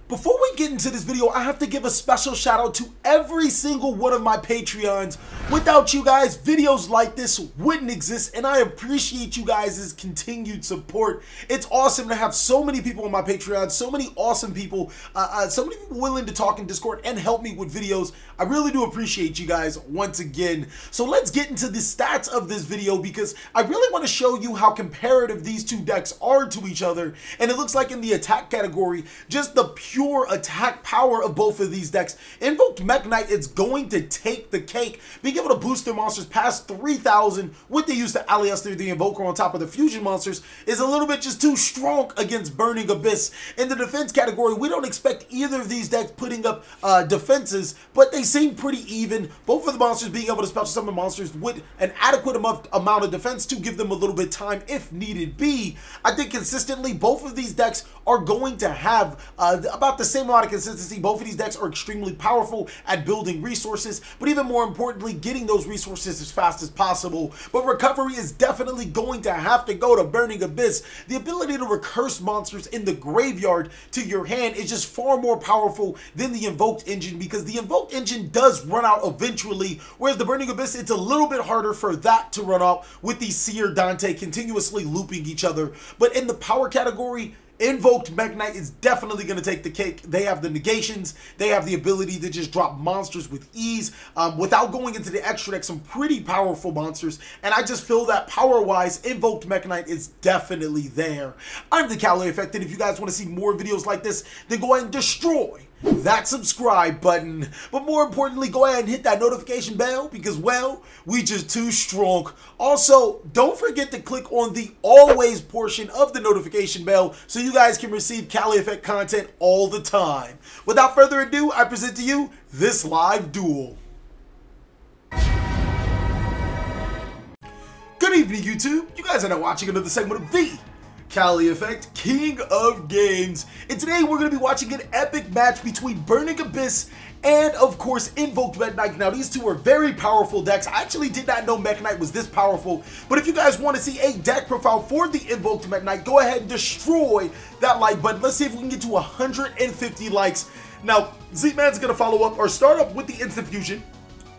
Before we get into this video, I have to give a special shout out to every single one of my Patreons. Without you guys, videos like this wouldn't exist, and I appreciate you guys' continued support. It's awesome to have so many people on my Patreon, so many awesome people, so many people willing to talk in Discord and help me with videos. I really do appreciate you guys once again. So let's get into the stats of this video, because I really want to show you how comparative these two decks are to each other. And it looks like in the attack category, just the pure attack power of both of these decks, Invoked Mekk Knight is going to take the cake, being able to boost their monsters past 3,000 with the use of Alistair the Invoker on top of the fusion monsters is a little bit just too strong against Burning Abyss. In the defense category, we don't expect either of these decks putting up defenses, but they seem pretty even. Both of the monsters being able to special summon monsters with an adequate amount of defense to give them a little bit of time if needed be. I think consistently both of these decks are going to have about the same amount of consistency. Both of these decks are extremely powerful at building resources, but even more importantly, getting those resources as fast as possible. But recovery is definitely going to have to go to Burning Abyss. The ability to recurse monsters in the graveyard to your hand is just far more powerful than the Invoked engine, because the Invoked engine does run out eventually, whereas the Burning Abyss, it's a little bit harder for that to run out with the Seer Dante continuously looping each other. But in the power category, Invoked Mekk Knight is definitely going to take the cake. They have the negations. They have the ability to just drop monsters with ease without going into the extra deck, some pretty powerful monsters. And I just feel that power-wise, Invoked Mekk Knight is definitely there. I'm TheCaliEffect, and if you guys want to see more videos like this, then go ahead and destroy that subscribe button. But more importantly, go ahead and hit that notification bell, because, well, we just too strong. Also, don't forget to click on the always portion of the notification bell so you guys can receive TheCaliEffect content all the time. Without further ado, I present to you this live duel. Good evening, YouTube. You guys are now watching another segment of TheCaliEffect, King of Games. And today we're going to be watching an epic match between Burning Abyss and, of course, Invoked Mekk Knight. Now, these two are very powerful decks. I actually did not know Mekk Knight was this powerful. But if you guys want to see a deck profile for the Invoked Mekk Knight, go ahead and destroy that like button. Let's see if we can get to 150 likes. Now, Z-Man's going to follow up or start up with the Instant Fusion,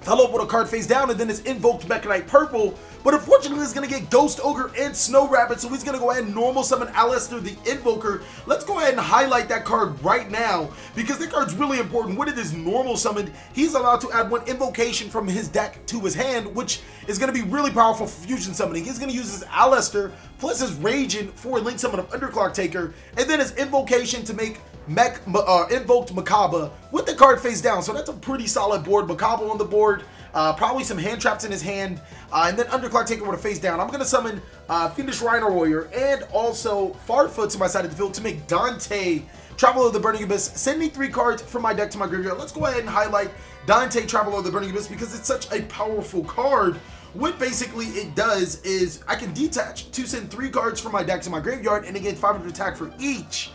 follow up with a card face down, and then it's Invoked Mekk Knight purple. But unfortunately, he's going to get Ghost Ogre and Snow Rabbit, so he's going to go ahead and normal summon Alistair the Invoker. Let's go ahead and highlight that card right now, because that card's really important. When it is normal summoned, he's allowed to add one invocation from his deck to his hand, which is going to be really powerful for fusion summoning. He's going to use his Alistair plus his Raging for a link summon of Underclock Taker, and then his invocation to make Invoked Mechaba with the card face down. So that's a pretty solid board. Mechaba on the board, probably some hand traps in his hand, and then Underclock Taker with a face down. I'm going to summon Fiendish Rhino Warrior and also Farfoot to my side of the field to make Dante, Traveler of the Burning Abyss, sending 3 cards from my deck to my graveyard. Let's go ahead and highlight Dante, Traveler of the Burning Abyss, because it's such a powerful card. What basically it does is I can detach to send 3 cards from my deck to my graveyard and again 500 attack for each.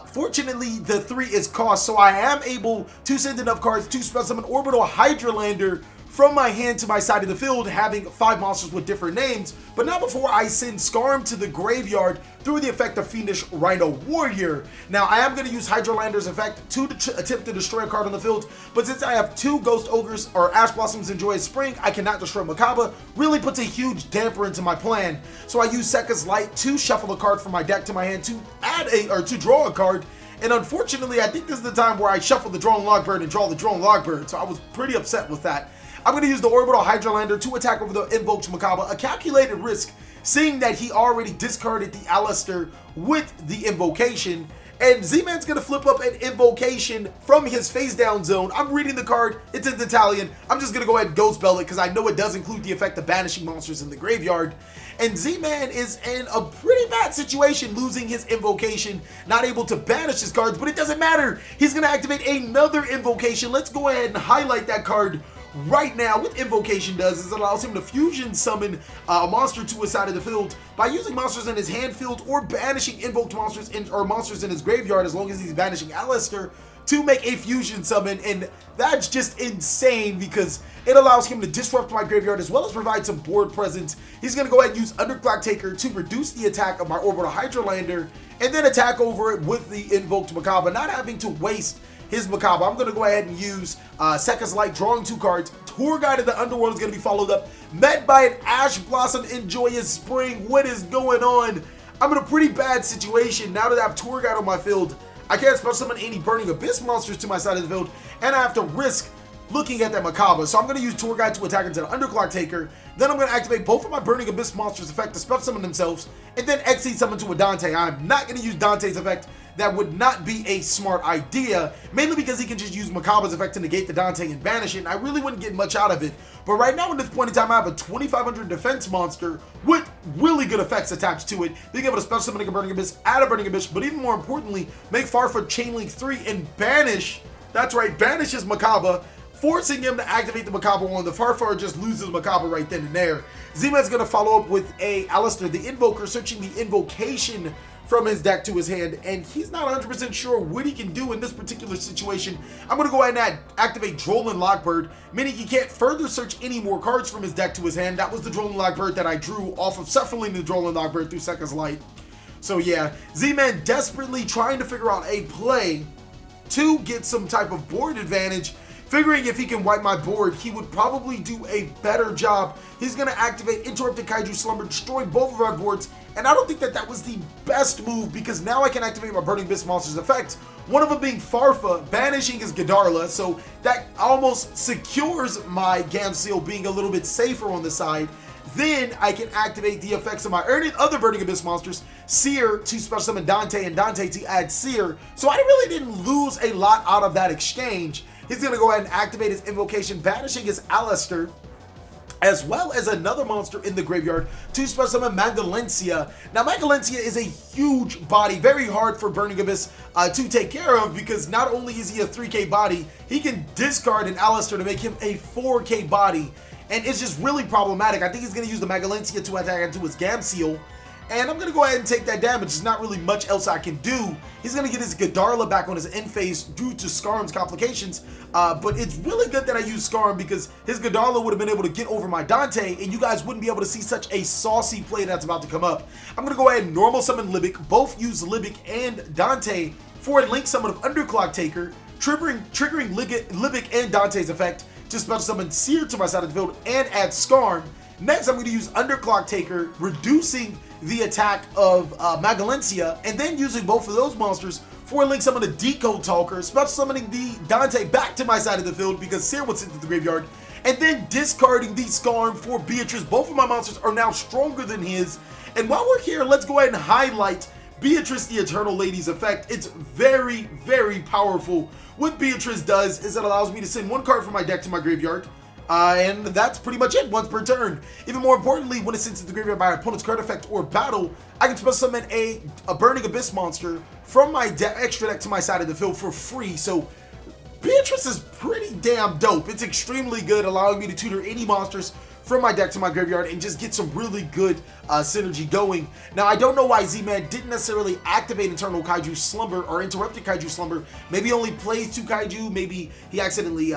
Fortunately, the 3 is cost, so I am able to send enough cards to special summon Orbital Hydralander from my hand to my side of the field, having 5 monsters with different names. But not before I send Skarm to the graveyard through the effect of Fiendish Rhino Warrior. Now, I am going to use Hydralander's effect to attempt to destroy a card on the field, but since I have 2 Ghost Ogres or Ash Blossoms and Joyous Spring, I cannot destroy Mechaba. Really puts a huge damper into my plan. So I use Sekka's Light to shuffle a card from my deck to my hand to add to draw a card. And unfortunately, I think this is the time where I shuffle the Drone Logbird and draw the Drone Logbird, so I was pretty upset with that. I'm going to use the Orbital Hydralander to attack over the Invoked Mechaba, a calculated risk, seeing that he already discarded the Alistair with the invocation. And Z-Man's going to flip up an invocation from his face down zone. I'm reading the card, it's in Italian. I'm just going to go ahead and Ghost Bell it, because I know it does include the effect of banishing monsters in the graveyard. And Z-Man is in a pretty bad situation, losing his invocation, not able to banish his cards, but it doesn't matter. He's going to activate another invocation. Let's go ahead and highlight that card right now. What invocation does is it allows him to fusion summon a monster to his side of the field by using monsters in his hand field or banishing invoked monsters or monsters in his graveyard, as long as he's banishing Alistair, to make a fusion summon. And that's just insane, because it allows him to disrupt my graveyard as well as provide some board presence. He's going to go ahead and use Underclock Taker to reduce the attack of my Orbital Hydralander and then attack over it with the Invoked Mechaba, not having to waste his Mechaba. I'm going to go ahead and use Sekka's Light, drawing 2 cards. Tour Guide of the Underworld is going to be followed up, met by an Ash Blossom in Joyous Spring. What is going on? I'm in a pretty bad situation. Now that I have Tour Guide on my field, I can't special summon any Burning Abyss monsters to my side of the field, and I have to risk looking at that Mechaba. So I'm going to use Tour Guide to attack into the Underclock Taker. Then I'm going to activate both of my Burning Abyss monsters' effect to special summon themselves, and then Exceed Summon to a Dante. I'm not going to use Dante's effect. That would not be a smart idea, mainly because he can just use Mechaba's effect to negate the Dante and banish it, and I really wouldn't get much out of it. But right now, at this point in time, I have a 2500 defense monster with really good effects attached to it, being able to special summon a Burning Abyss, add a Burning Abyss, but even more importantly, make Farfa Chain Link 3 and banish, that's right, banish his Mechaba, forcing him to activate the Mechaba on the Farfa or just loses Mechaba right then and there. Z-Man's going to follow up with a Alistair, the Invoker, searching the Invocation from his deck to his hand, and he's not 100% sure what he can do in this particular situation. I'm going to go ahead and activate Droll and Lockbird, meaning he can't further search any more cards from his deck to his hand. That was the Droll and Lockbird that I drew off of shuffling the Droll and Lockbird through Sekka's Light. So yeah, Z-Man desperately trying to figure out a play to get some type of board advantage, figuring if he can wipe my board, he would probably do a better job. He's going to activate Interrupted Kaiju Slumber, destroy both of our boards, and I don't think that that was the best move, because now I can activate my Burning Abyss monster's effect, one of them being Farfa, banishing his Godarla, so that almost secures my Gamseel being a little bit safer on the side. Then I can activate the effects of my other Burning Abyss monsters, Seer to special summon Dante, and Dante to add Seer, so I really didn't lose a lot out of that exchange. He's going to go ahead and activate his Invocation, banishing his Alistair, as well as another monster in the graveyard to special summon Magdalencia. Now, Magdalencia is a huge body, very hard for Burning Abyss to take care of, because not only is he a 3k body, he can discard an Alistair to make him a 4k body, and it's just really problematic. I think he's going to use the Magdalencia to attack into his Gamseel, and I'm going to go ahead and take that damage. There's not really much else I can do. He's going to get his Godarla back on his end phase due to Scarm's complications. But it's really good that I use Scarm, because his Godarla would have been able to get over my Dante, and you guys wouldn't be able to see such a saucy play that's about to come up. I'm going to go ahead and normal summon Libic, both use Libic and Dante for a link summon of Underclock Taker, triggering Libic and Dante's effect to special summon Seer to my side of the field and add Scarm. Next, I'm going to use Underclock Taker, reducing the attack of Magdalencia, and then using both of those monsters for a link summon a Decode Talker, special summoning the Dante back to my side of the field because Seer was sent to the graveyard, and then discarding the Scarm for Beatrice. Both of my monsters are now stronger than his, and while we're here, let's go ahead and highlight Beatrice the Eternal Lady's effect. It's very, very powerful. What Beatrice does is it allows me to send one card from my deck to my graveyard, and that's pretty much it, once per turn. Even more importantly, when it's sent to the graveyard by opponent's card effect or battle, I can special summon a Burning Abyss monster from my extra deck to my side of the field for free. So Beatrice is pretty damn dope. It's extremely good, allowing me to tutor any monsters from my deck to my graveyard and just get some really good synergy going. Now, I don't know why Z-Man didn't necessarily activate Eternal Kaiju Slumber or Interrupted Kaiju Slumber. Maybe he only plays 2 Kaiju. Maybe he accidentally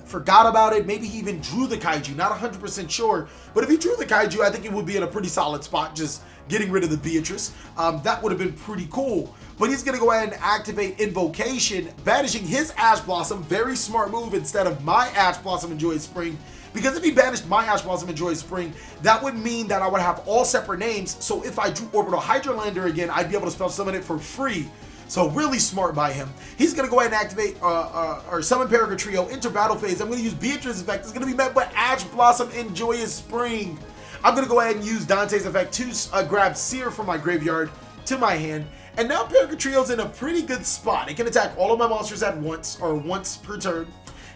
forgot about it. Maybe he even drew the Kaiju. Not 100% sure. But if he drew the Kaiju, I think it would be in a pretty solid spot, just getting rid of the Beatrice. That would have been pretty cool. But he's going to go ahead and activate Invocation, banishing his Ash Blossom. Very smart move instead of my Ash Blossom and Joyous Spring. Because if he banished my Ash Blossom and Joyous Spring, that would mean that I would have all separate names. So if I drew Orbital Hydralander again, I'd be able to spell summon it for free. So really smart by him. He's going to go ahead and activate or summon Paragon Trio, enter battle phase. I'm going to use Beatrice's effect. It's going to be met by Ash Blossom and Joyous Spring. I'm going to go ahead and use Dante's effect to grab Seer from my graveyard to my hand. And now Paragon Trio's in a pretty good spot. It can attack all of my monsters at once, or once per turn.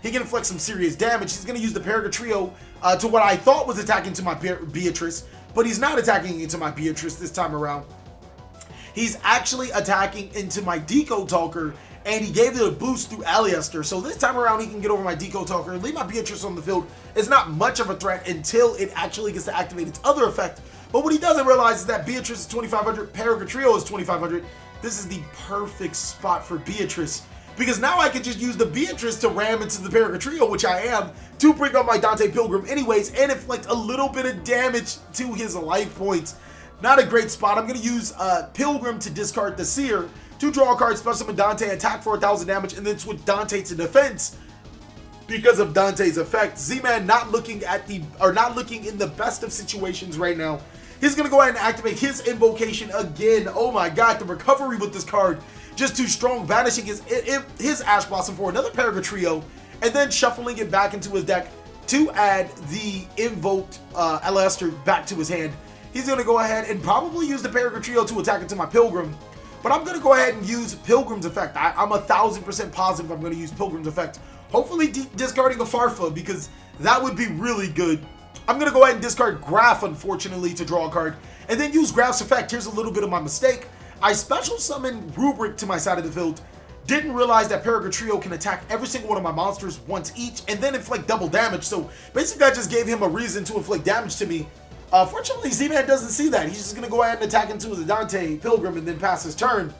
He can inflict some serious damage. He's going to use the Paragon Trio to what I thought was attacking to my Beatrice, but he's not attacking into my Beatrice this time around. He's actually attacking into my Decode Talker, and he gave it a boost through Alistair. So this time around, he can get over my Decode Talker and leave my Beatrice on the field. It's not much of a threat until it actually gets to activate its other effect. But what he doesn't realize is that Beatrice is 2500, Paragon Trio is 2500. This is the perfect spot for Beatrice, because now I can just use the Beatrice to ram into the Paragon Trio, which I am, to bring up my Dante Pilgrim anyways, and inflict a little bit of damage to his life points. Not a great spot. I'm going to use Pilgrim to discard the Seer, to draw a card, special summon Dante, attack for 1,000 damage, and then switch Dante to defense. Because of Dante's effect, Z-Man not looking in the best of situations right now. He's going to go ahead and activate his invocation again. Oh my god, the recovery with this card, just too strong. Banishing his Ash Blossom for another Paragon Trio, and then shuffling it back into his deck to add the Invoked Alastair back to his hand. He's going to go ahead and probably use the Paragon Trio to attack into my Pilgrim. But I'm going to go ahead and use Pilgrim's Effect. I'm 1,000% positive I'm going to use Pilgrim's Effect. Hopefully discarding a Farfa, because that would be really good. I'm going to go ahead and discard Graph, unfortunately, to draw a card. And then use Graph's Effect. Here's a little bit of my mistake. I special summoned Rubric to my side of the field. Didn't realize that Paragon Trio can attack every single one of my monsters once each, and then inflict double damage. So basically I just gave him a reason to inflict damage to me. Fortunately, Z-Man doesn't see that. He's just going to go ahead and attack into the Dante Pilgrim and then pass his turn.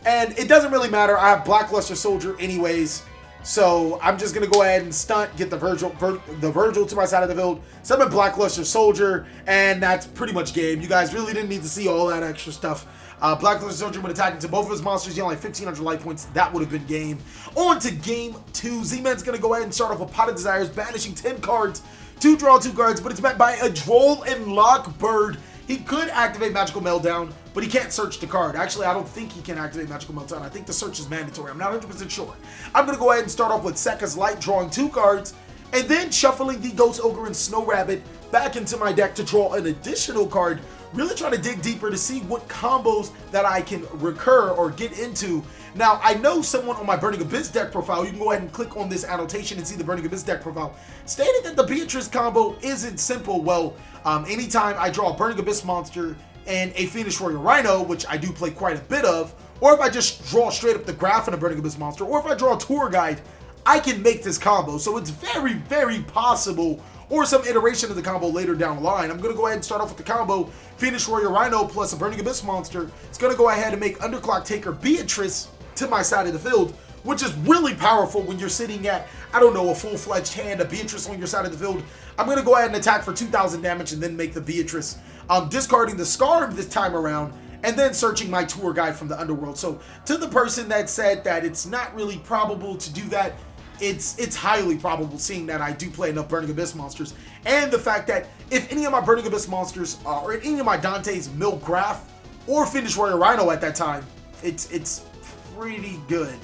And it doesn't really matter. I have Blackluster Soldier anyways. So I'm just going to go ahead and stunt, get the Virgil to my side of the field, summon Blackluster Soldier, and that's pretty much game. You guys really didn't need to see all that extra stuff. Blackluster Soldier would attack into both of his monsters, dealing like 1,500 life points. That would have been game. On to game 2. Z-Man's going to go ahead and start off with Pot of Desires, banishing 10 cards to draw 2 cards, but it's met by a Droll and Lockbird. He could activate Magical Meltdown, but he can't search the card. Actually, I don't think he can activate Magical Meltdown. I think the search is mandatory. I'm not 100% sure. I'm going to go ahead and start off with Sekka's Light, drawing 2 cards, and then shuffling the Ghost Ogre and Snow Rabbit back into my deck to draw an additional card. Really trying to dig deeper to see what combos that I can recur or get into. Now, I know someone on my Burning Abyss deck profile, you can go ahead and click on this annotation and see the Burning Abyss deck profile, stated that the Beatrice combo isn't simple. Well, anytime I draw a Burning Abyss monster and a Phoenix Warrior Rhino, which I do play quite a bit of, or if I just draw straight up the Graph in a Burning Abyss monster, or if I draw a Tour Guide, I can make this combo. So it's very, very possible, or some iteration of the combo later down the line. I'm going to go ahead and start off with the combo Phoenix Warrior Rhino plus a Burning Abyss monster. It's going to go ahead and make Underclock Taker Beatrice to my side of the field, which is really powerful when you're sitting at, I don't know, a full-fledged hand, a Beatrice on your side of the field. I'm going to go ahead and attack for 2,000 damage and then make the Beatrice. I'm discarding the Scarab this time around, and then searching my Tour Guide from the Underworld. So to the person that said that it's not really probable to do that, it's highly probable, seeing that I do play enough Burning Abyss monsters, and the fact that if any of my Burning Abyss monsters or any of my Dante's mill Graph or Phoenix Warrior Rhino at that time, it's pretty good.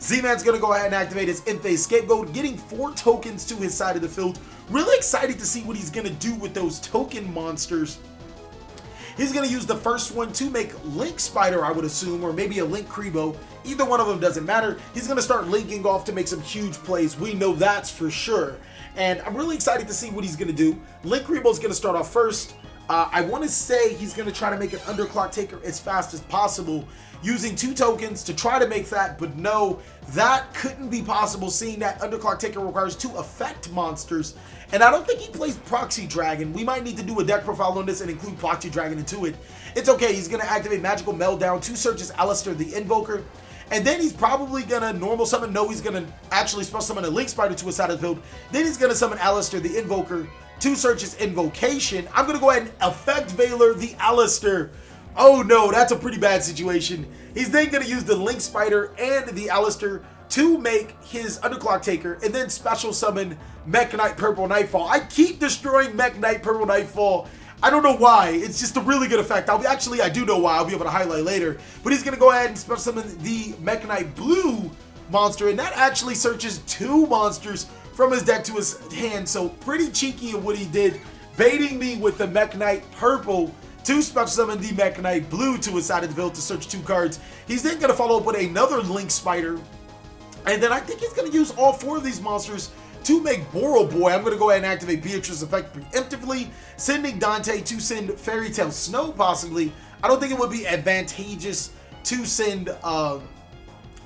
Z-Man's going to go ahead and activate his Infey Scapegoat, getting 4 tokens to his side of the field. Really excited to see what he's going to do with those token monsters. He's going to use the first one to make Link Spider, I would assume, or maybe a Link Kribo. Either one of them doesn't matter. He's going to start linking off to make some huge plays. We know that's for sure. And I'm really excited to see what he's going to do. Link Kribo is going to start off first. I want to say he's going to try to make an Underclock Taker as fast as possible, using 2 tokens to try to make that, but no, that couldn't be possible, seeing that Underclock Taker requires 2 effect monsters, and I don't think he plays Proxy Dragon. We might need to do a deck profile on this and include Proxy Dragon into it. It's okay, he's going to activate Magical Meltdown to search his Alastair the Invoker, and then he's probably going to normal summon, no, he's going to actually special summon a Link Spider to his side of the field, then he's going to summon Alastair the Invoker to search his Invocation. I'm going to go ahead and Effect Veiler the Alastair. Oh no, that's a pretty bad situation. He's then going to use the Link Spider and the Alastair to make his Underclock Taker, and then special summon Mekk Knight Purple Nightfall. I keep destroying Mekk Knight Purple Nightfall. I don't know why. It's just a really good effect. Actually, I do know why. I'll be able to highlight later. But he's going to go ahead and special summon the Mekk Knight Blue monster, and that actually searches 2 monsters from his deck to his hand. So pretty cheeky of what he did, baiting me with the Mekk Knight Purple to special summon the Mekk Knight Blue to his side of the field to search 2 cards. He's then going to follow up with another Link Spider, and then I think he's going to use all 4 of these monsters to make Boro Boy. I'm going to go ahead and activate Beatrice's effect preemptively, sending Dante to send Fairy Tale Snow possibly. I don't think it would be advantageous to send, my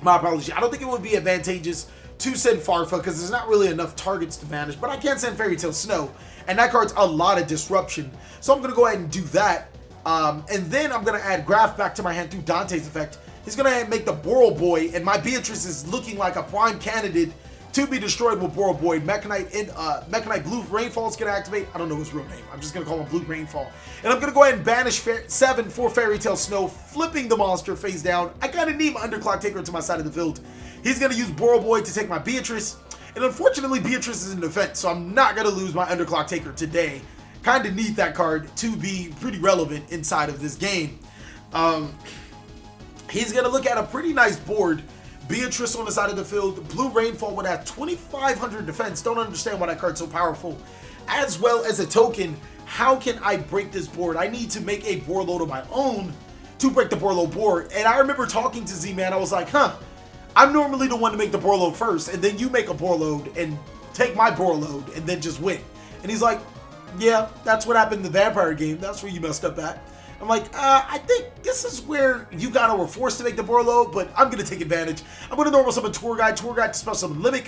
apologies, I don't think it would be advantageous to send Farfa because there's not really enough targets to manage, but I can send Fairy Tale Snow, and that card's a lot of disruption. So I'm going to go ahead and do that. And then I'm going to add Graph back to my hand through Dante's effect. He's going to make the Boro Boy, and my Beatrice is looking like a prime candidate to be destroyed with Boroboy. Mekk Knight in Mekk Knight Blue Rainfall is going to activate. I don't know his real name. I'm just going to call him Blue Rainfall. And I'm going to go ahead and banish 7 for Fairy Tale Snow, flipping the monster face down. I kind of need my Underclock Taker to my side of the field. He's going to use Boroboy to take my Beatrice. And unfortunately, Beatrice is in defense, so I'm not going to lose my Underclock Taker today. Kind of need that card to be pretty relevant inside of this game. He's going to look at a pretty nice board. Beatrice on the side of the field. Blue Rainfall would have 2,500 defense. Don't understand why that card's so powerful. As well as a token, how can I break this board? I need to make a board load of my own to break the board load board. And I remember talking to Z-Man. I was like, I'm normally the one to make the board load first, and then you make a board load and take my board load and then just win. And he's like, yeah, that's what happened in the Vampire game. That's where you messed up at. I'm like, I think this is where you were forced to make the board load, but I'm going to take advantage. I'm going to normal summon Tour Guide to special summon Limik,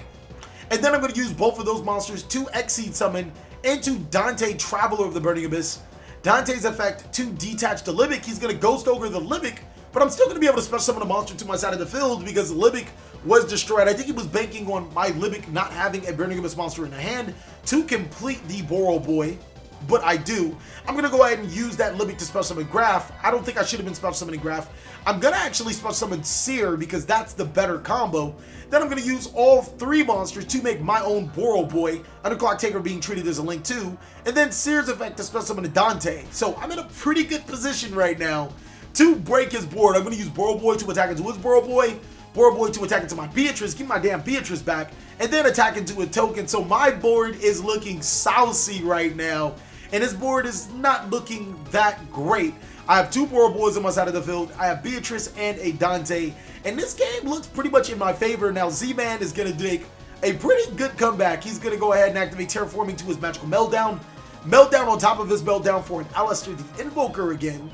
and then I'm going to use both of those monsters to Exceed summon into Dante, Traveler of the Burning Abyss. Dante's effect to detach the Limik. He's going to Ghost Ogre the Limik, but I'm still going to be able to special summon a monster to my side of the field because Limik was destroyed. I think he was banking on my Limik not having a Burning Abyss monster in the hand to complete the Boroboy. But I do. I'm going to go ahead and use that Limik to special summon Graph. I don't think I should have been special summoning Graph. I'm going to actually special summon Seer because that's the better combo. Then I'm going to use all 3 monsters to make my own Boroboy, Underclock Taker being treated as a Link 2, and then Seer's effect to special summon a Dante. So I'm in a pretty good position right now to break his board. I'm going to use Boroboy to attack into his Boroboy, Boroboy to attack into my Beatrice, give my damn Beatrice back, and then attack into a token. So my board is looking saucy right now. And his board is not looking that great. I have 2 Boroboys on my side of the field. I have Beatrice and a Dante. And this game looks pretty much in my favor. Now Z-Man is going to make a pretty good comeback. He's going to go ahead and activate Terraforming to his Magical Meltdown. Meltdown on top of his Meltdown for an Alistair the Invoker again.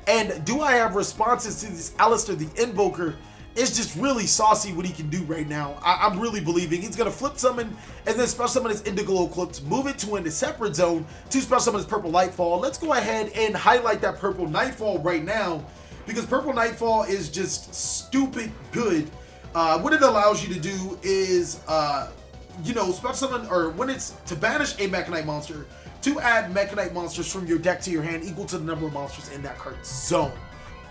And do I have responses to this Alistair the Invoker? It's just really saucy what he can do right now. I'm really believing he's going to flip summon and then special summon his Indigo Eclipse, move it to a separate zone to special summon his Purple Nightfall. Let's go ahead and highlight that Purple Nightfall right now because Purple Nightfall is just stupid good. What it allows you to do is, special summon, or when it's to banish a Mekk Knight monster, to add Mekk Knight monsters from your deck to your hand equal to the number of monsters in that card's zone.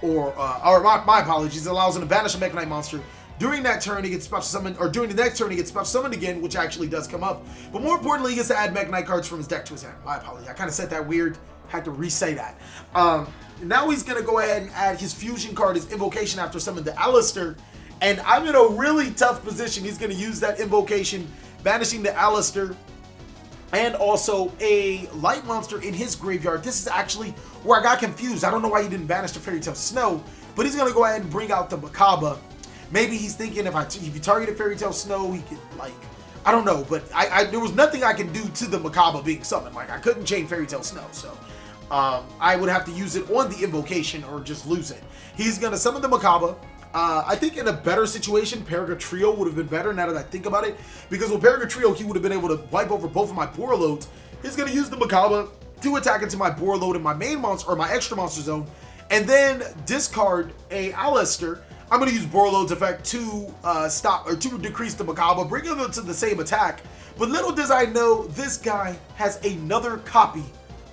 Or my apologies, it allows him to banish a Mekk Knight monster. During that turn, he gets special summoned, or during the next turn, he gets special summoned again, which actually does come up. But more importantly, he gets to add Mekk Knight cards from his deck to his hand. My apologies, I kind of said that weird, had to re-say that. Now he's going to go ahead and add his fusion card, his invocation after summoning the Alistair. And I'm in a really tough position. He's going to use that invocation, banishing the Alistair, and also a light monster in his graveyard. This is actually where I got confused. I don't know why he didn't banish the Fairy Tale Snow, but he's gonna go ahead and bring out the Mechaba. Maybe he's thinking if he targeted Fairy Tale Snow, he could, like, I don't know, but there was nothing I can do to the Mechaba being summoned. Like, I couldn't chain Fairy Tale Snow, so I would have to use it on the invocation or just lose it. He's gonna summon the Mechaba. I think in a better situation, Paragon Trio would have been better now that I think about it. Because with Paragon Trio, he would have been able to wipe over both of my board loads. He's going to use the Mechaba to attack into my board load in my main monster, or my extra monster zone. And then discard a Alistair. I'm going to use board load's effect to to decrease the Mechaba, bring him to the same attack. But little does I know, this guy has another copy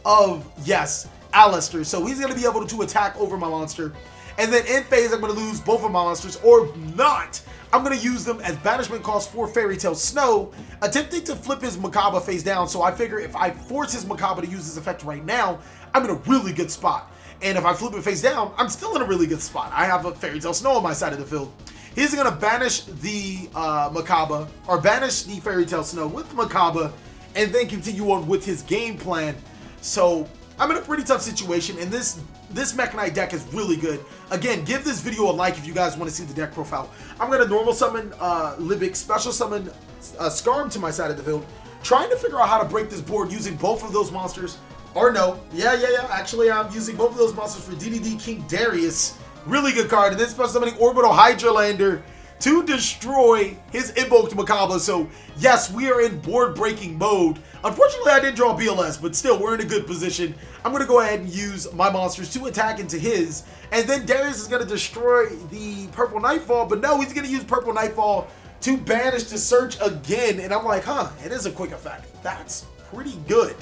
of, yes, Alistair. So he's going to be able to attack over my monster. And then in phase, I'm going to lose both of my monsters, or not. I'm going to use them as banishment cost for Fairy Tale Snow, attempting to flip his Mechaba face down. So I figure if I force his Mechaba to use this effect right now, I'm in a really good spot. And if I flip it face down, I'm still in a really good spot. I have a Fairy Tale Snow on my side of the field. He's going to banish the Mechaba, or banish the Fairy Tale Snow with Mechaba, and then continue on with his game plan. So I'm in a pretty tough situation, and this Mekk Knight deck is really good. Again, give this video a like if you guys want to see the deck profile. I'm going to normal summon Limik, special summon Skarm to my side of the field, trying to figure out how to break this board using both of those monsters. Or no, yeah, actually I'm using both of those monsters for DDD King Darius. Really good card, and then special summoning Orbital Hydralander to destroy his Invoked Mechaba. So yes, we are in board breaking mode. Unfortunately, I didn't draw BLS, but still, we're in a good position. I'm going to go ahead and use my monsters to attack into his. And then Darius is going to destroy the Purple Nightfall. But no, he's going to use Purple Nightfall to banish the search again. And I'm like, huh, it is a quick effect. That's pretty good.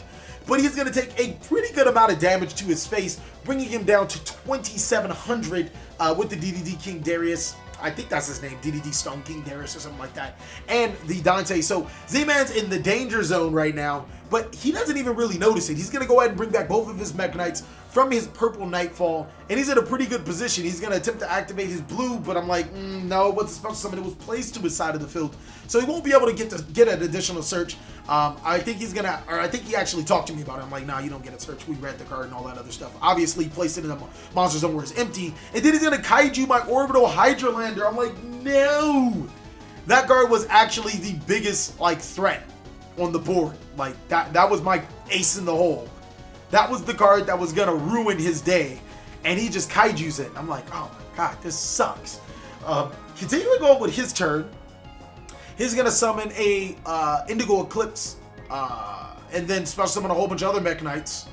But he's going to take a pretty good amount of damage to his face, bringing him down to 2,700 with the DDD King Darius. I think that's his name, DDD Stone King Darius or something like that. And the Dante. So Z-Man's in the danger zone right now, but he doesn't even really notice it. He's going to go ahead and bring back both of his Mekk Knights from his purple Nightfall, and he's in a pretty good position. He's going to attempt to activate his blue, but I'm like, no, what's a special summon? It was placed to his side of the field, so he won't be able to get an additional search. I think he's gonna, or I think he actually talked to me about it. I'm like, nah, you don't get a search. We read the card and all that other stuff. Obviously, placed it in the monster zone where it's empty, and then he's gonna kaiju my orbital Hydralander. I'm like, no, that card was actually the biggest like threat on the board. Like that was my ace in the hole. That was the card that was gonna ruin his day, and he just kaijus it. I'm like, oh my god, this sucks. Continuing on with his turn, he's gonna summon a Indigo Eclipse, and then special summon a whole bunch of other Mekk Knights.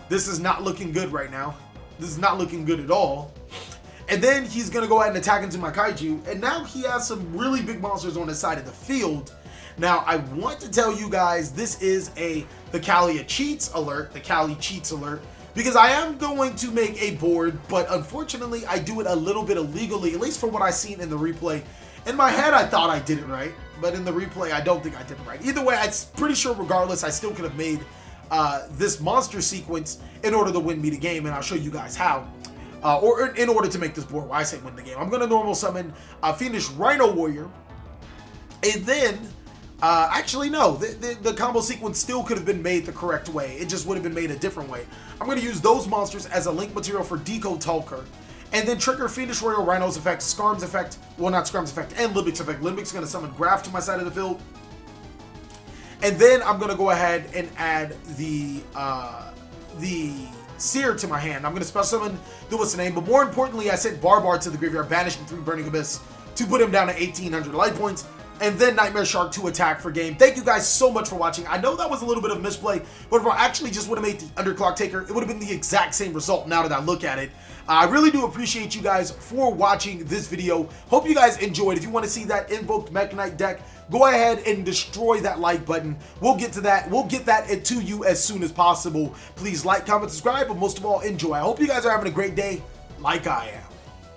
This is not looking good right now. This is not looking good at all. And then he's gonna go ahead and attack into my Kaiju, and now he has some really big monsters on his side of the field. Now, I want to tell you guys, this is a TheCali cheats alert, TheCali cheats alert, because I am going to make a board, but unfortunately, I do it a little bit illegally, at least from what I've seen in the replay. In my head, I thought I did it right, but in the replay, I don't think I did it right. Either way, I'm pretty sure regardless, I still could have made this monster sequence in order to win me the game, and I'll show you guys how. Or in order to make this board, why I say win the game. I'm going to normal summon a Fiendish Rhino Warrior, and then actually, no, the combo sequence still could have been made the correct way. It just would have been made a different way. I'm going to use those monsters as a link material for Decode Talker. And then trigger Fiendish Royal Rhino's effect, Skarm's effect, well not Skarm's effect, and Limbic's effect. Limbic's going to summon Graph to my side of the field. And then I'm going to go ahead and add the Seer to my hand. I'm going to special summon the what's the name, but more importantly, I sent Barbar to the graveyard, banishing 3 Burning Abyss to put him down to 1,800 life points. And then Nightmare Shark to attack for game. Thank you guys so much for watching. I know that was a little bit of misplay, but if I actually just would have made the Underclock Taker, it would have been the exact same result now that I look at it. I really do appreciate you guys for watching this video. Hope you guys enjoyed. If you want to see that Invoked Mekk Knight deck, go ahead and destroy that like button. We'll get to that. We'll get that to you as soon as possible. Please like, comment, subscribe, but most of all, enjoy. I hope you guys are having a great day like I am.